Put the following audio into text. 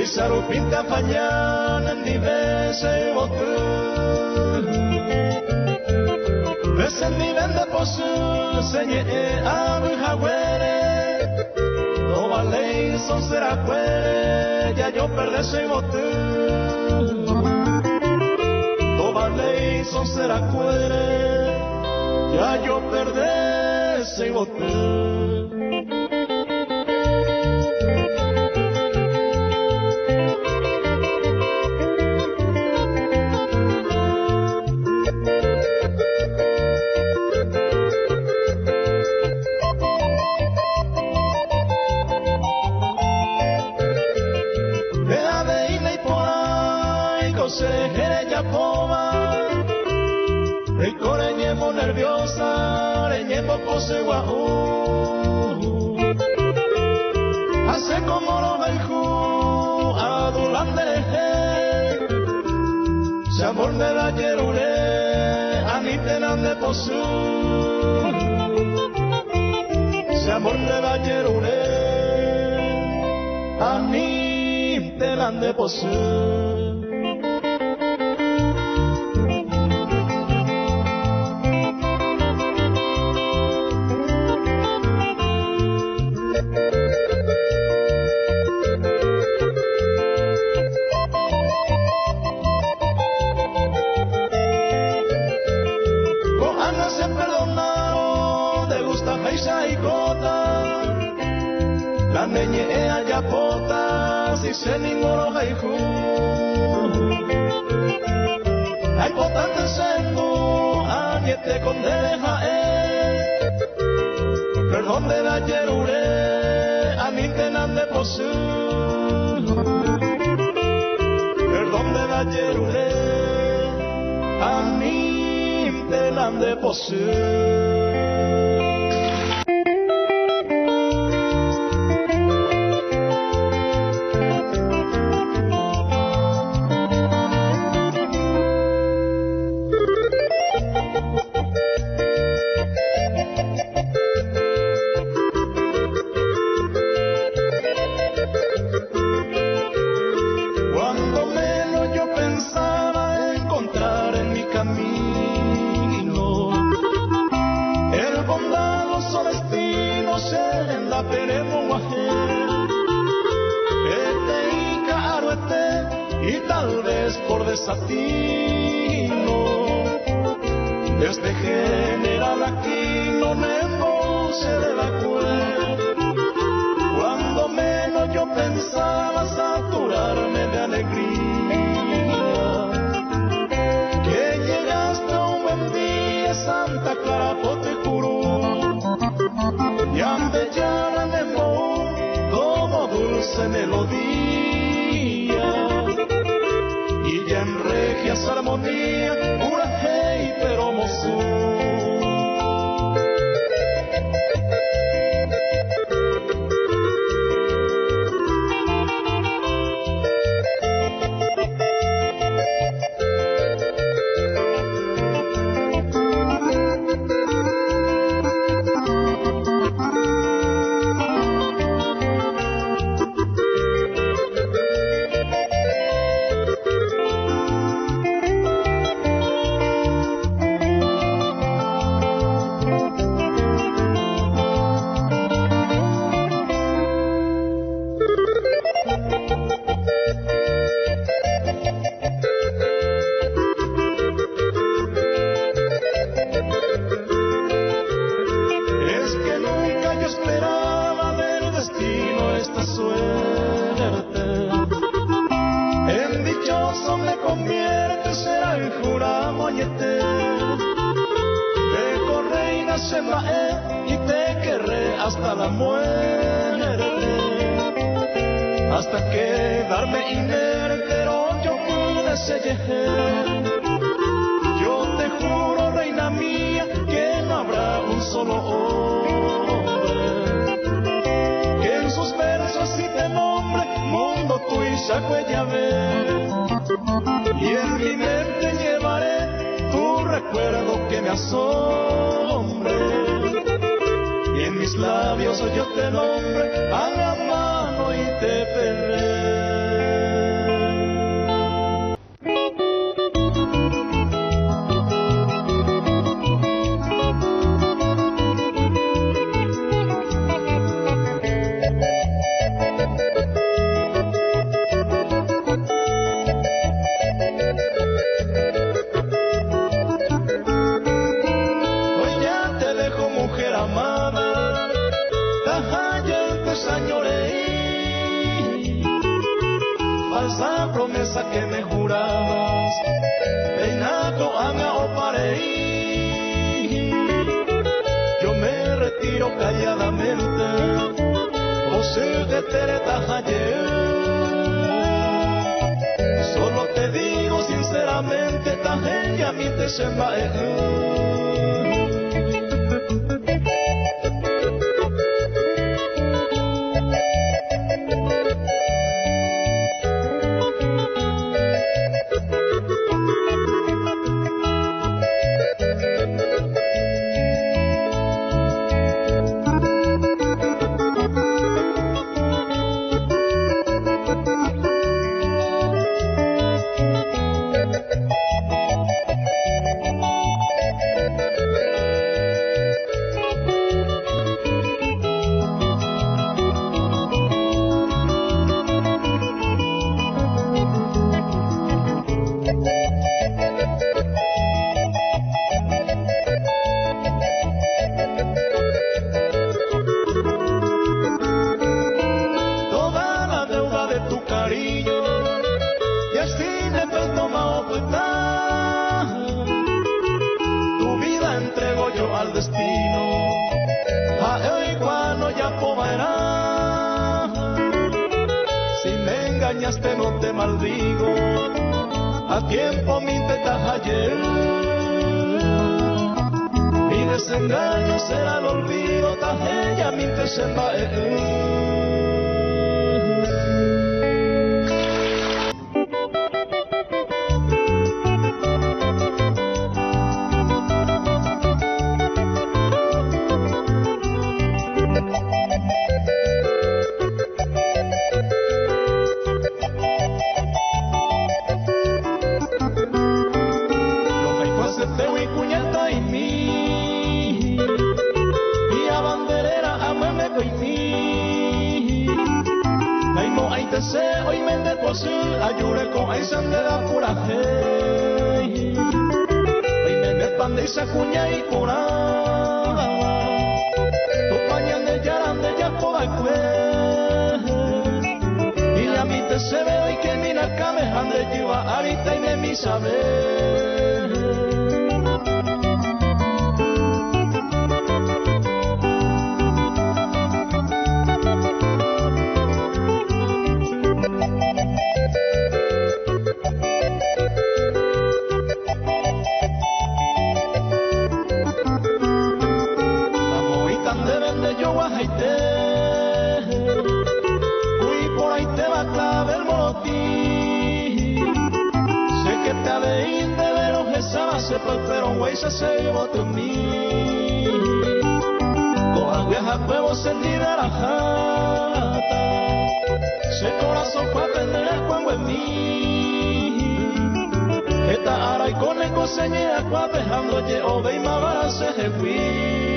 Pinta fañana en diverse botu Besen mi vende posu Senye abu jagüere No vale son será cuere Ya yo perdé soy botu No vale son será cuere Ya yo perdé soy botu nerviosa, leñendo pose guau. Hace como lo baiju, adulandereje. Se amor de la yerule, anitenan de posu. Se amor de la yerule, anitenan de posu. La neñe ella pota si se ninguno jaiju Ay potante sendo aniete con deja Perdón de la yerure anitenan de posu Perdón de la yerure anitenan de posu por desatino desde general aquí no se de la cuerda cuando menos yo pensaba saturarme de alegría que llegaste un buen día Santa Clara Potecurú y ambellana de como dulce melodía y ya en regias armonía, pura hey, pero mozú. Y te querré hasta la muerte, hasta quedarme inerte, pero yo pude sellar. Yo te juro, reina mía, que no habrá un solo hombre que en sus versos sí te nombre mundo tú y Sacuellabé. Y en mi mente llevaré tu recuerdo que me asombre. Y en mis labios yo te nombre a la mano y te perré. Solo te digo sinceramente, taje a mí te al destino, ay, cuando ya poderá. Si me engañaste no te maldigo, a tiempo me intentas ayer. Mi desengaño será el olvido, tajella mi te hoy me deposé, ayure con ahí se ande da coraje. Hoy me despande y se cuña y cura. Tu pañan de yaran de ya toda cue. Y a mí te se ve hoy que mira came ande lleva ahorita y me mi saber. Uy, por ahí te va clave el molotín. Sé que te ha de ir de veros esa base, pero güey se llevó de mí. Todas viejas huevos se libera la jata. Ese corazón fue a prender el fuego en mí. Esta ara y con el coseñera, dejando ye o ve y mabara se fui.